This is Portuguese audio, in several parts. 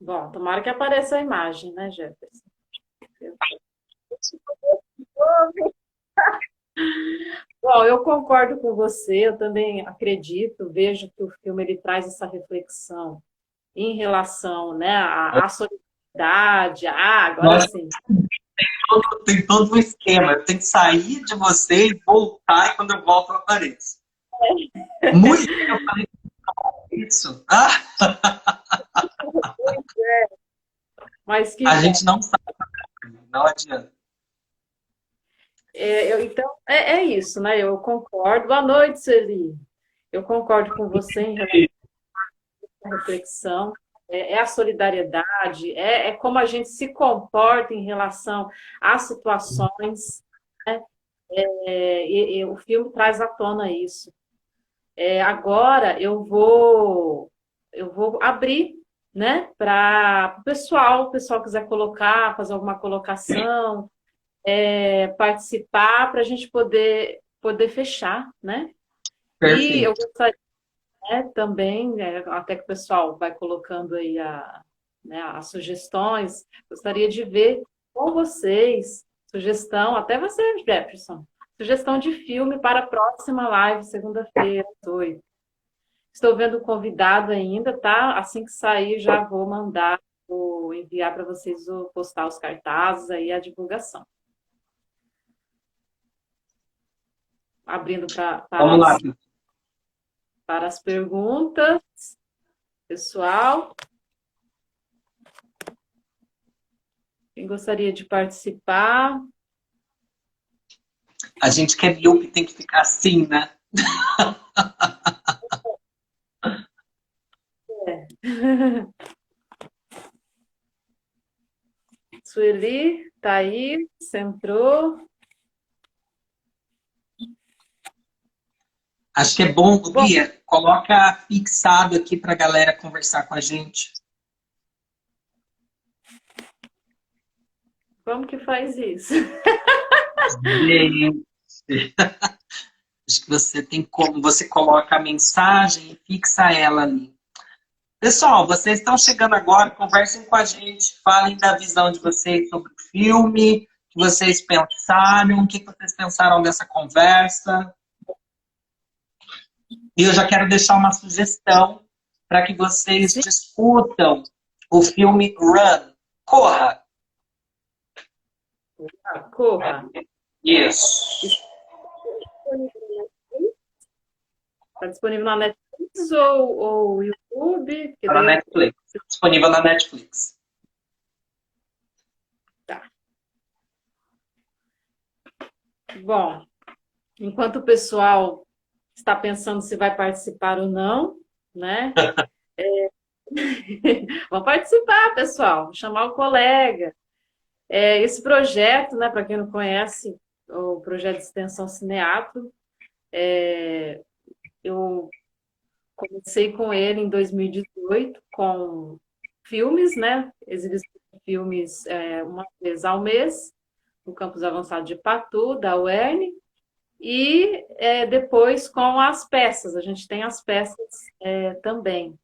Bom, tomara que apareça a imagem, né, Jefferson? Bom, eu concordo com você, eu também acredito, vejo que o filme ele traz essa reflexão em relação, né, à solidariedade, agora Nossa, sim. tem todo um esquema. Eu tenho que sair de você e voltar, e quando eu volto, eu apareço. Muito eu falei isso. Mas que A bom. gente não sabe, não adianta. Então, é isso, né? Eu concordo. Boa noite, Celi. Eu concordo com você em relação à reflexão. É a solidariedade, é como a gente se comporta em relação às situações, né? E o filme traz à tona isso. Agora eu vou abrir, né, para o pessoal quiser colocar, fazer alguma colocação, participar, para a gente poder fechar, né? E eu Perfeito. gostaria, né, também, até que o pessoal vai colocando aí né, as sugestões, gostaria de ver com vocês, sugestão, até você, Jefferson, sugestão de filme para a próxima live, segunda-feira, às 8. Estou vendo o convidado ainda, tá? Assim que sair, já vou mandar, vou enviar para vocês, postar os cartazes aí, a divulgação. Abrindo Vamos lá. para as perguntas, pessoal. Quem gostaria de participar? A gente que é míope tem que ficar assim, né? Sueli, Thaís, entrou. Acho que é bom, Bom, Bia, coloca fixado aqui para a galera conversar com a gente. como que faz isso? Gente, acho que você tem como, você coloca a mensagem e fixa ela ali. Pessoal, vocês estão chegando agora, conversem com a gente, falem da visão de vocês sobre o filme, o que vocês pensaram, o que vocês pensaram dessa conversa. E eu já quero deixar uma sugestão para que vocês Sim, discutam o filme Run. Corra! corra. Isso. Está disponível na Netflix ou YouTube? Porque Tá na daí Netflix. Disponível na Netflix. tá. Bom, enquanto o pessoal está pensando se vai participar ou não, né? Vão participar, pessoal. Vou chamar o colega. Esse projeto, né, para quem não conhece, o projeto de extensão Cineato, eu comecei com ele em 2018, com filmes, né? Exibição de filmes uma vez ao mês, no campus avançado de Patu, da UERN, e depois com as peças. A gente tem as peças também.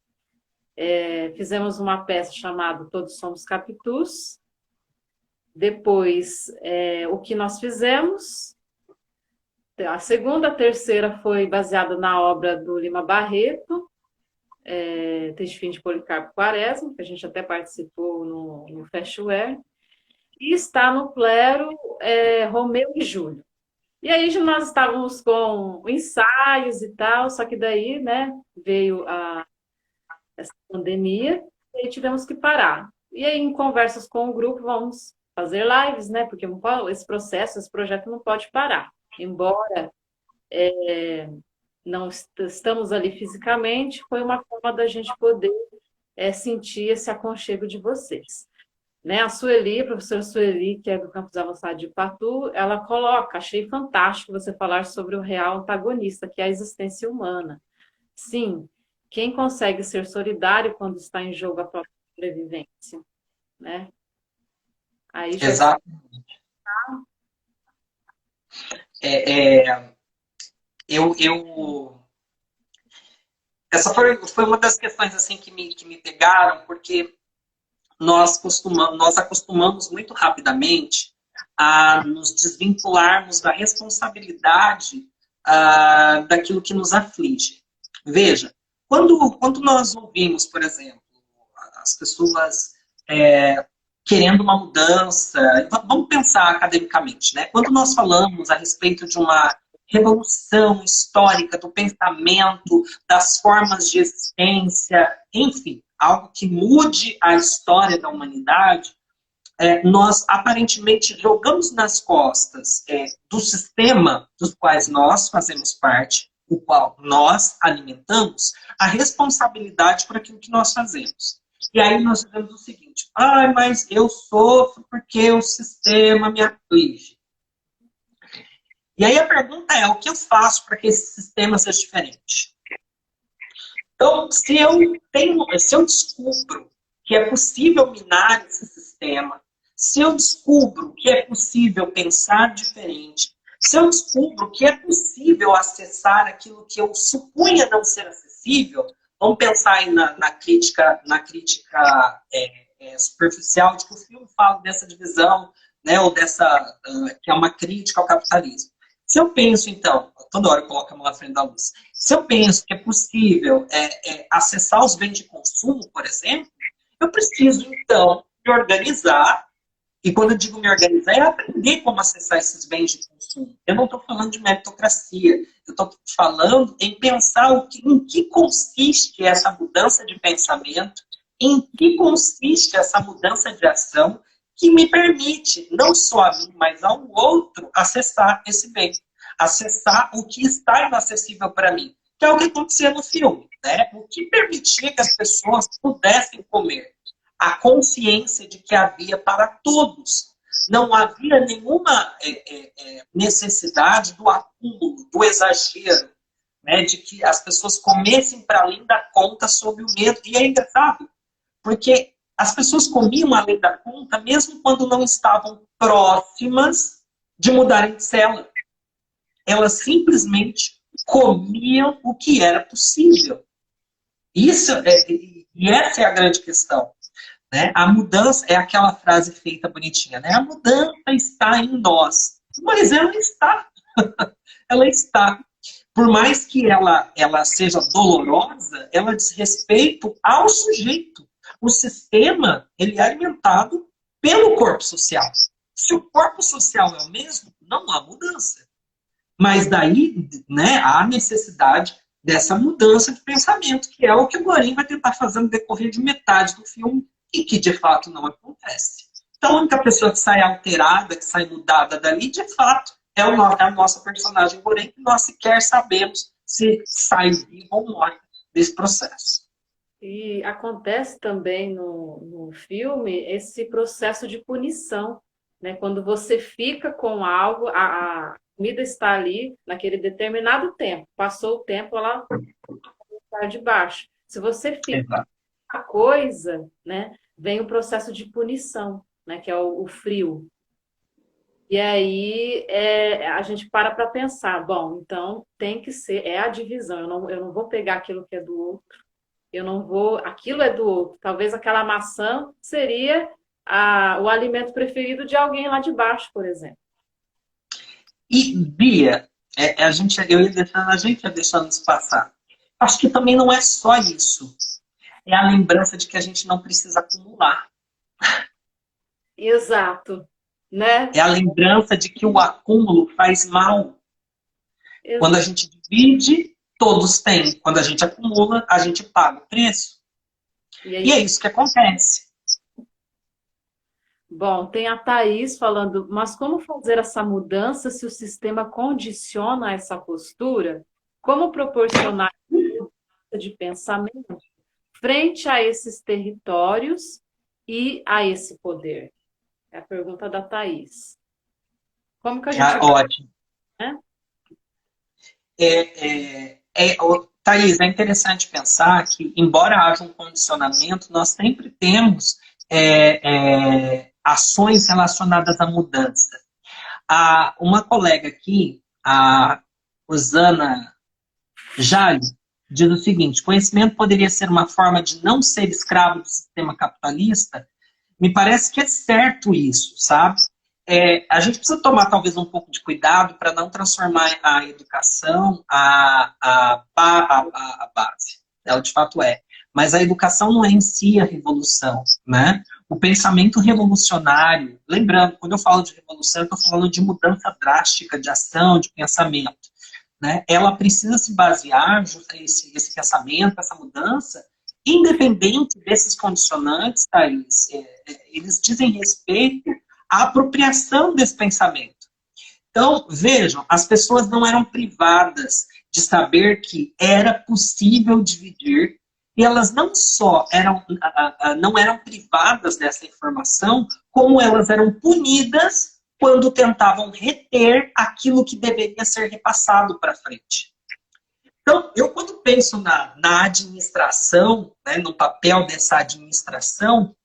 Fizemos uma peça chamada Todos Somos Capitus. Depois, o que nós fizemos. A segunda, a terceira foi baseada na obra do Lima Barreto, Texto Fim de Policarpo Quaresma, que a gente até participou no Festware, e está no Clero Romeu e Júlio. E aí nós estávamos com ensaios e tal, só que daí, né, veio essa pandemia e aí tivemos que parar. E aí, em conversas com o grupo, vamos fazer lives, né, porque esse processo, esse projeto não pode parar. Embora não estamos ali fisicamente, foi uma forma da gente poder sentir esse aconchego de vocês. Né? A Sueli, a professora Sueli, que é do Campus Avançado de Patu, ela coloca, achei fantástico você falar sobre o real antagonista, que é a existência humana. Sim, quem consegue ser solidário quando está em jogo a própria sobrevivência, né? Aí, Jefferson, Exato. É, é, eu, essa foi uma das questões assim que me pegaram, porque nós acostumamos muito rapidamente a nos desvincularmos da responsabilidade daquilo que nos aflige. Veja, quando nós ouvimos, por exemplo, as pessoas querendo uma mudança, vamos pensar academicamente, né? Quando nós falamos a respeito de uma revolução histórica do pensamento, das formas de existência, enfim, algo que mude a história da humanidade, nós aparentemente jogamos nas costas do sistema dos quais nós fazemos parte, o qual nós alimentamos, a responsabilidade por aquilo que nós fazemos. E aí nós dizemos o seguinte: mas eu sofro porque o sistema me aflige. E aí a pergunta é: o que eu faço para que esse sistema seja diferente? Então, se eu descubro que é possível minar esse sistema, se eu descubro que é possível pensar diferente, se eu descubro que é possível acessar aquilo que eu supunha não ser acessível, vamos pensar aí na crítica superficial de que o filme fala dessa divisão, né, ou dessa, que é uma crítica ao capitalismo. Se eu penso, então, toda hora eu coloco a mão na frente da luz, se eu penso que é possível acessar os bens de consumo, por exemplo, eu preciso, então, me organizar. E quando eu digo me organizar, é aprender como acessar esses bens de consumo. Eu não estou falando de meritocracia. Eu estou falando em pensar em que consiste essa mudança de pensamento, em que consiste essa mudança de ação que me permite, não só a mim, mas ao outro, acessar esse bem. Acessar o que está inacessível para mim. Que é o que acontecia no filme, né? O que permitia que as pessoas pudessem comer. A consciência de que havia para todos. Não havia nenhuma necessidade do acúmulo, do exagero, né, de que as pessoas comessem para além da conta sob o medo. E é engraçado, porque as pessoas comiam além da conta mesmo quando não estavam próximas de mudarem de cela. Elas simplesmente comiam o que era possível. E essa é a grande questão. Né? A mudança é aquela frase feita bonitinha, né? A mudança está em nós. Mas ela está. Ela está. Por mais que ela seja dolorosa, ela diz respeito ao sujeito. O sistema, ele é alimentado pelo corpo social. Se o corpo social é o mesmo, não há mudança. Mas daí, né, há necessidade dessa mudança de pensamento, que é o que o Gorin vai tentar fazer no decorrer de metade do filme, e que de fato não acontece. Então, a única pessoa que sai alterada, que sai mudada dali, de fato, é a nossa personagem, porém, que nós sequer sabemos se sai vivo ou morre desse processo. E acontece também no filme esse processo de punição, né? Quando você fica com algo, a comida está ali naquele determinado tempo, passou o tempo, ela está de baixo. Se você fica a coisa, né, vem o processo de punição, né, que é o frio. E aí a gente para pensar, bom, então tem que ser, a divisão, eu não vou pegar aquilo que é do outro, aquilo é do outro. Talvez aquela maçã seria o alimento preferido de alguém lá de baixo, por exemplo. E, Bia, a gente ia deixando isso passar. Acho que também não é só isso. É a lembrança de que a gente não precisa acumular. Exato. Né? É a lembrança de que o acúmulo faz mal. Exato. Quando a gente divide, todos têm. Quando a gente acumula, a gente paga o preço. E é isso que acontece. Bom, tem a Thaís falando, mas como fazer essa mudança se o sistema condiciona essa postura? Como proporcionar mudança de pensamento frente a esses territórios e a esse poder? É a pergunta da Thaís. Como que a gente... ótimo. Né? Thaís, é interessante pensar que, embora haja um condicionamento, nós sempre temos ações relacionadas à mudança. Uma colega aqui, a Rosana Jale, diz o seguinte: conhecimento poderia ser uma forma de não ser escravo do sistema capitalista? Me parece que é certo isso, sabe? A gente precisa tomar talvez um pouco de cuidado para não transformar a educação a base. Ela de fato é. Mas a educação não é em si a revolução, né? O pensamento revolucionário, lembrando, quando eu falo de revolução, eu estou falando de mudança drástica de ação, de pensamento, né? Ela precisa se basear, esse pensamento, essa mudança, independente desses condicionantes, Thaís, eles dizem respeito à apropriação desse pensamento. Então, vejam, as pessoas não eram privadas de saber que era possível dividir, e elas não só não eram privadas dessa informação, como elas eram punidas quando tentavam reter aquilo que deveria ser repassado para frente. Então, eu quando penso na administração, né, no papel dessa administração,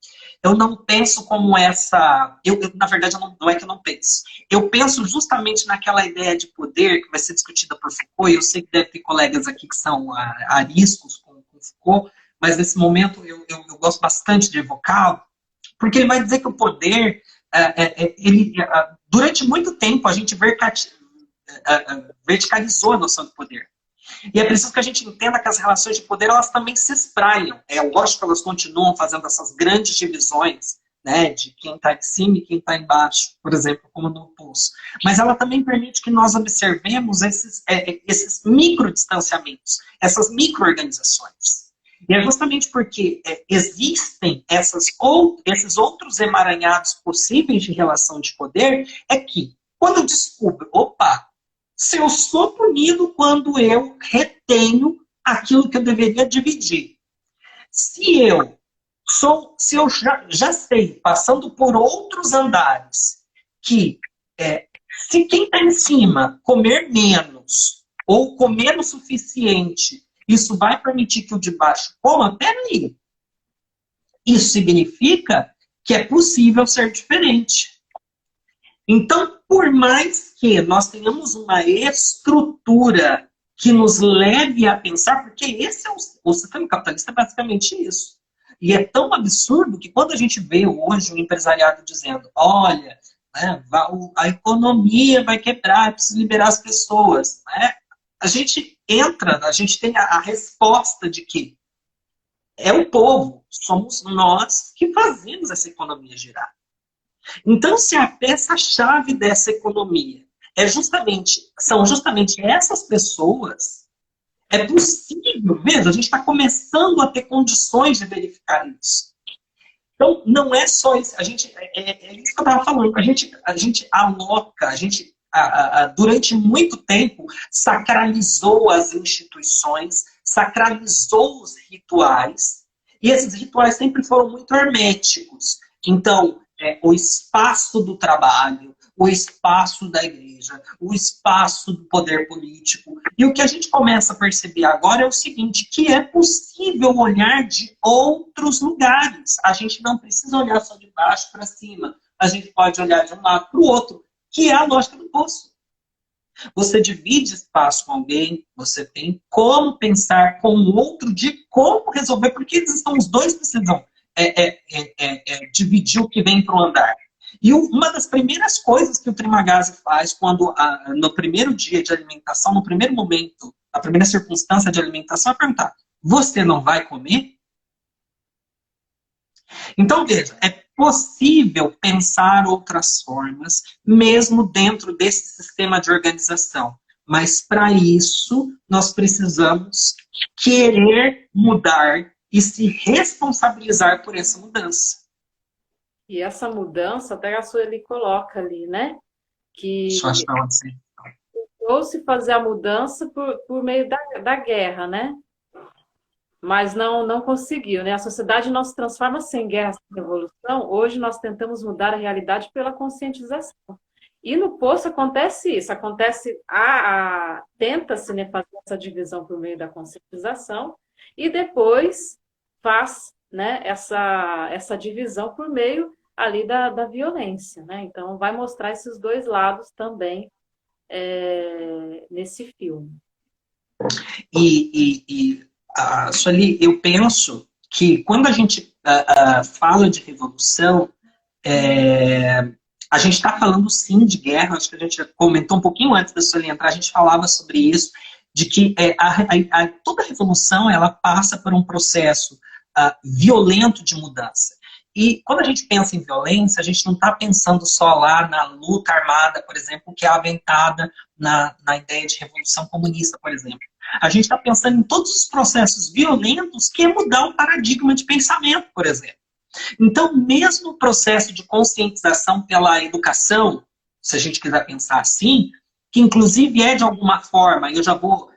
eu não penso como essa... na verdade, não é que eu não penso. Eu penso justamente naquela ideia de poder que vai ser discutida por Foucault, e eu sei que deve ter colegas aqui que são ariscos com Foucault, mas nesse momento eu gosto bastante de evocá-lo, porque ele vai dizer que o poder, durante muito tempo, a gente verticalizou a noção de poder. E é preciso que a gente entenda que as relações de poder, elas também se espraiam. É lógico que elas continuam fazendo essas grandes divisões, né, de quem está em cima e quem está embaixo, por exemplo, como no pulso. Mas ela também permite que nós observemos esses microdistanciamentos, essas micro-organizações. E é justamente porque existem esses outros emaranhados possíveis de relação de poder, é que, quando eu descubro, opa, se eu sou punido quando eu retenho aquilo que eu deveria dividir. Se eu já sei, passando por outros andares, que se quem está em cima comer menos ou comer o suficiente, isso vai permitir que o de baixo coma, peraí. Isso significa que é possível ser diferente. Então, por mais que nós tenhamos uma estrutura que nos leve a pensar, porque esse é o sistema capitalista é basicamente isso. E é tão absurdo que quando a gente vê hoje o empresariado dizendo, olha, né, a economia vai quebrar, é preciso liberar as pessoas, né? A gente tem a resposta de que é o povo, somos nós que fazemos essa economia girar. Então, se a peça-chave dessa economia são justamente essas pessoas, é possível, veja, a gente está começando a ter condições de verificar isso. Então, não é só isso, é isso que eu estava falando, a gente aloca, durante muito tempo, sacralizou as instituições, sacralizou os rituais, e esses rituais sempre foram muito herméticos. Então, o espaço do trabalho, o espaço da igreja, o espaço do poder político. E o que a gente começa a perceber agora é o seguinte, que é possível olhar de outros lugares. A gente não precisa olhar só de baixo para cima. A gente pode olhar de um lado para o outro, que é a lógica do poço. Você divide espaço com alguém, você tem como pensar com o outro de como resolver, porque os dois precisam dividir o que vem para o andar. E uma das primeiras coisas que o Trimagasi faz quando, no primeiro dia de alimentação, no primeiro momento, a primeira circunstância de alimentação, é perguntar, você não vai comer? Então, veja, é possível pensar outras formas, mesmo dentro desse sistema de organização. Mas, para isso, nós precisamos querer mudar e se responsabilizar por essa mudança. E essa mudança, até a Sueli coloca ali, né? Que ou-se fazer a mudança por meio da guerra, né? Mas não conseguiu, né? A sociedade não se transforma sem guerra, sem revolução. Hoje nós tentamos mudar a realidade pela conscientização. E no poço acontece isso, tenta-se, né, fazer essa divisão por meio da conscientização e depois faz, né, essa divisão por meio ali da violência, né? Então vai mostrar esses dois lados também nesse filme. Sueli, eu penso que quando a gente fala de revolução, a gente está falando sim de guerra, acho que a gente já comentou um pouquinho antes da Sueli entrar, a gente falava sobre isso, de que toda revolução ela passa por um processo violento de mudança. E quando a gente pensa em violência, a gente não está pensando só lá na luta armada, por exemplo, que é aventada na ideia de revolução comunista, por exemplo. A gente está pensando em todos os processos violentos que é mudar o paradigma de pensamento, por exemplo. Então, mesmo o processo de conscientização pela educação, se a gente quiser pensar assim, que inclusive é de alguma forma, eu já vou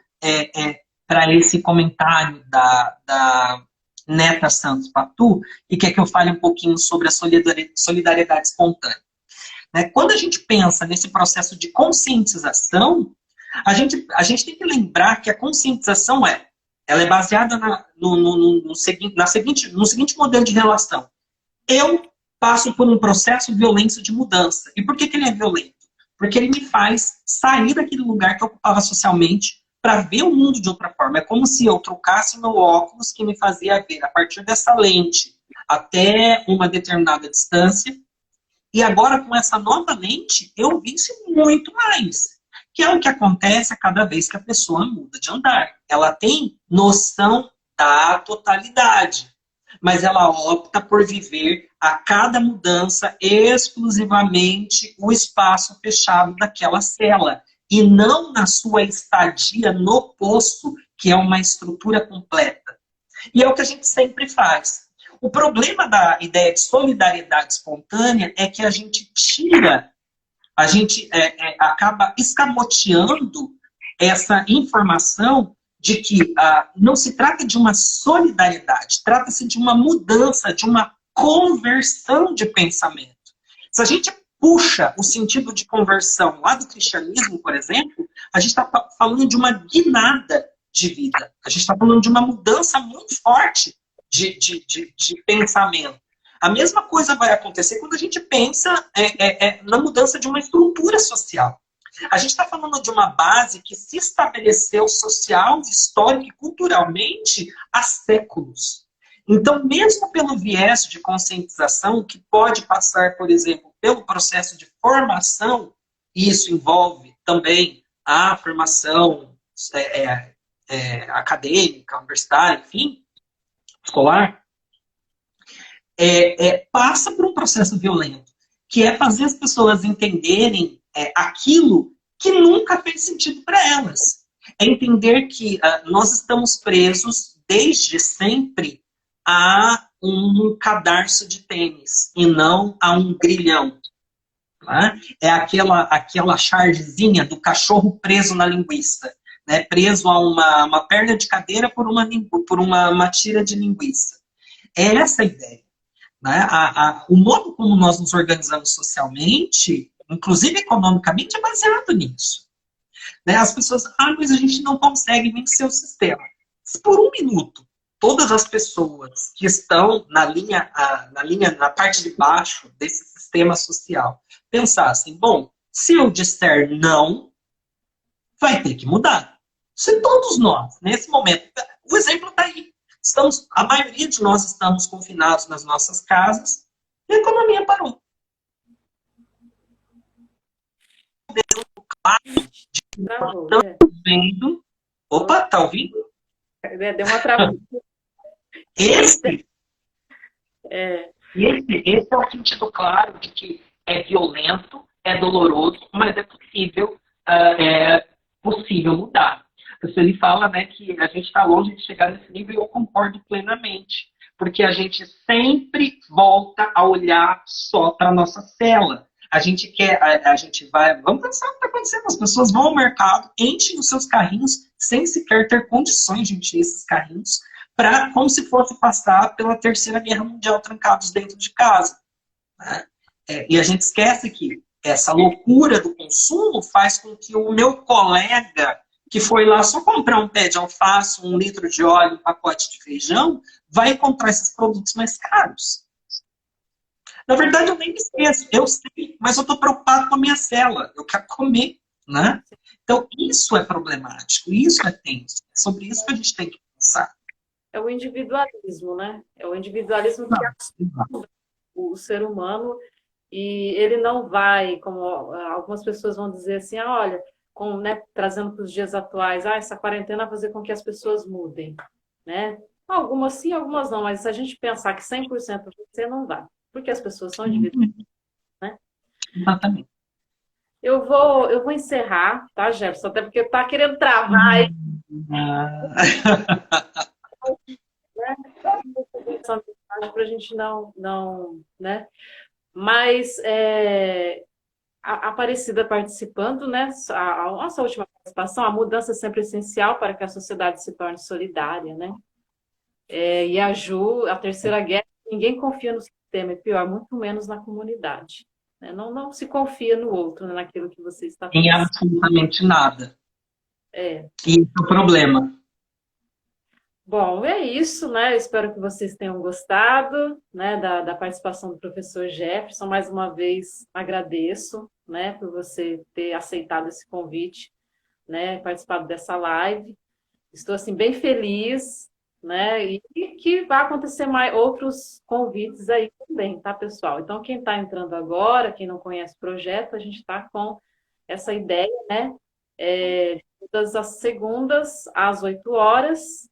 para esse comentário da Neta Santos Patu, e quer que eu fale um pouquinho sobre a solidariedade espontânea. Né? Quando a gente pensa nesse processo de conscientização, a gente tem que lembrar que a conscientização ela é baseada no seguinte modelo de relação. Eu passo por um processo violento de mudança. E por que ele é violento? Porque ele me faz sair daquele lugar que eu ocupava socialmente para ver o mundo de outra forma. É como se eu trocasse o meu óculos que me fazia ver a partir dessa lente até uma determinada distância. E agora, com essa nova lente, eu visse muito mais. Que é o que acontece a cada vez que a pessoa muda de andar. Ela tem noção da totalidade, mas ela opta por viver a cada mudança exclusivamente o espaço fechado daquela cela, e não na sua estadia no posto, que é uma estrutura completa. E é o que a gente sempre faz. O problema da ideia de solidariedade espontânea é que a gente acaba escamoteando essa informação de que não se trata de uma solidariedade, trata-se de uma mudança, de uma conversão de pensamento. Se a gente puxa o sentido de conversão lá do cristianismo, por exemplo, a gente está falando de uma guinada de vida. A gente está falando de uma mudança muito forte de pensamento. A mesma coisa vai acontecer quando a gente pensa na mudança de uma estrutura social. A gente está falando de uma base que se estabeleceu social, histórica e culturalmente há séculos. Então, mesmo pelo viés de conscientização, que pode passar, por exemplo, pelo processo de formação, e isso envolve também a formação acadêmica, universitária, enfim, escolar, passa por um processo violento, que é fazer as pessoas entenderem aquilo que nunca fez sentido para elas. É entender que nós estamos presos desde sempre a um cadarço de tênis e não a um grilhão. Né? É aquela chargezinha do cachorro preso na linguiça, né? Preso a uma perna de cadeira por uma tira de linguiça. É essa a ideia. Né? O modo como nós nos organizamos socialmente, inclusive economicamente, é baseado nisso. Né? As pessoas, mas a gente não consegue vencer o sistema. Se por um minuto, todas as pessoas que estão na parte de baixo desse sistema social pensassem, bom, se eu disser não, vai ter que mudar. Se todos nós, nesse momento, o exemplo está aí. A maioria de nós estamos confinados nas nossas casas e a economia parou. Vendo. Opa, tá ouvindo? Deu uma travada. Esse é o sentido claro de que é violento, é doloroso, mas é possível mudar. Ele fala, né, que a gente está longe de chegar nesse nível e eu concordo plenamente. Porque a gente sempre volta a olhar só para a nossa cela. Vamos pensar o que está acontecendo. As pessoas vão ao mercado, enchem os seus carrinhos sem sequer ter condições de encher esses carrinhos, como se fosse passar pela Terceira Guerra Mundial trancados dentro de casa. Né? E a gente esquece que essa loucura do consumo faz com que o meu colega que foi lá só comprar um pé de alface, 1 litro de óleo, um pacote de feijão, vai comprar esses produtos mais caros. Na verdade, eu nem me esqueço. Eu sei, mas eu estou preocupado com a minha cela. Eu quero comer. Né? Então, isso é problemático. Isso é tenso. É sobre isso que a gente tem que pensar. é o individualismo, né? É o individualismo que é o ser humano e ele não vai, como algumas pessoas vão dizer assim, ah, olha, com, né, trazendo para os dias atuais, ah, essa quarentena vai fazer com que as pessoas mudem, né? Algumas sim, algumas não, mas se a gente pensar que 100% vai ser, não dá, porque as pessoas são individuais, né? Exatamente. Eu vou encerrar, tá, Jefferson? Até porque tá querendo travar aí, né? Para a gente não, né? Mas a Aparecida participando, né? A nossa última participação, a mudança é sempre essencial para que a sociedade se torne solidária, né? E a Ju, a Terceira Guerra, ninguém confia no sistema, e pior, muito menos na comunidade. Né? Não se confia no outro, né? Naquilo que você está Em pensando. absolutamente nada. É. E esse é o problema. Bom, é isso, né? Eu espero que vocês tenham gostado, né, da participação do professor Jefferson. Mais uma vez, agradeço, né, por você ter aceitado esse convite, né, participado dessa live. Estou, assim, bem feliz, né, e que vai acontecer mais outros convites aí também, tá, pessoal? Então, quem está entrando agora, quem não conhece o projeto, a gente está com essa ideia, né, todas as segundas, às 8 horas,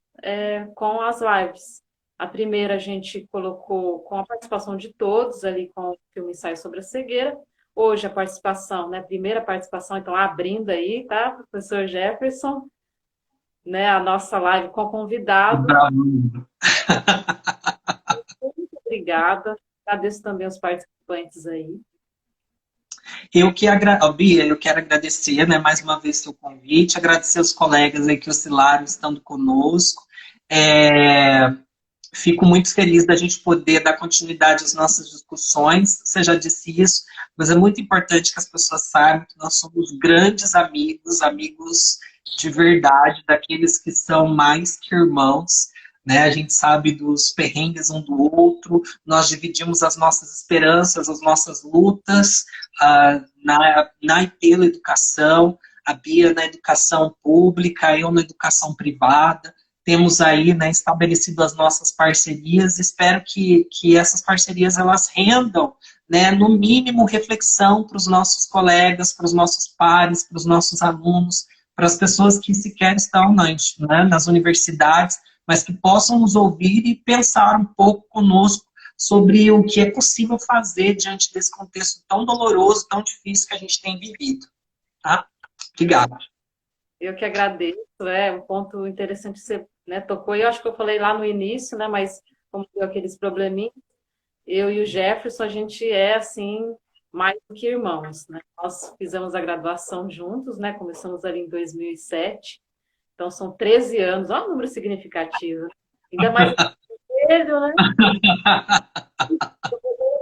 com as lives. A primeira a gente colocou com a participação de todos ali com o filme Ensaio sobre a Cegueira. Hoje a participação, né? Primeira participação, então abrindo aí, tá? Professor Jefferson, né? A nossa live com convidado. Bravo. Muito obrigada. Agradeço também os participantes aí. Bia, eu quero agradecer, né, mais uma vez seu convite, agradecer os colegas aí que oscilaram estando conosco. Fico muito feliz da gente poder dar continuidade às nossas discussões. Você já disse isso, mas é muito importante que as pessoas saibam que nós somos grandes amigos, amigos de verdade, daqueles que são mais que irmãos. Né? A gente sabe dos perrengues um do outro, nós dividimos as nossas esperanças, as nossas lutas na e pela educação, a Bia na educação pública, eu na educação privada. Temos aí, né, estabelecido as nossas parcerias. Espero que essas parcerias elas rendam, né, no mínimo, reflexão para os nossos colegas, para os nossos pares, para os nossos alunos, para as pessoas que sequer estão nas universidades, mas que possam nos ouvir e pensar um pouco conosco sobre o que é possível fazer diante desse contexto tão doloroso, tão difícil que a gente tem vivido. Tá? Obrigado. Eu que agradeço, um ponto interessante que você, né, tocou. Eu acho que eu falei lá no início, né, mas como deu aqueles probleminhas, eu e o Jefferson, a gente é, assim, mais do que irmãos, né? Nós fizemos a graduação juntos, né? Começamos ali em 2007, então são 13 anos, olha o número significativo. Ainda mais velho, né?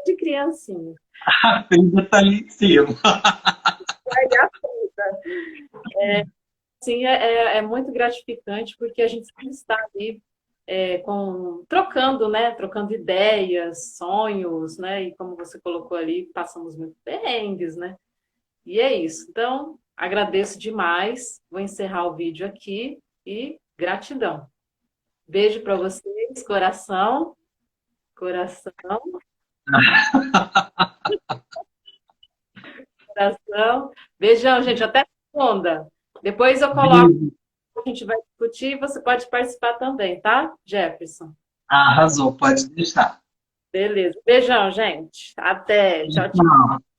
De criancinha. Ainda está ali em cima. Sim, é muito gratificante, porque a gente sempre está ali trocando, né? Trocando ideias, sonhos, né? E como você colocou ali, passamos muito perrengues, né? E é isso. Então, agradeço demais. Vou encerrar o vídeo aqui e gratidão. Beijo para vocês, coração, coração, coração. Beijão, gente. Até segunda. Depois eu coloco, a gente vai discutir e você pode participar também, tá, Jefferson? Arrasou, pode deixar. Beleza. Beijão, gente. Até. Tchau, tchau. Tchau.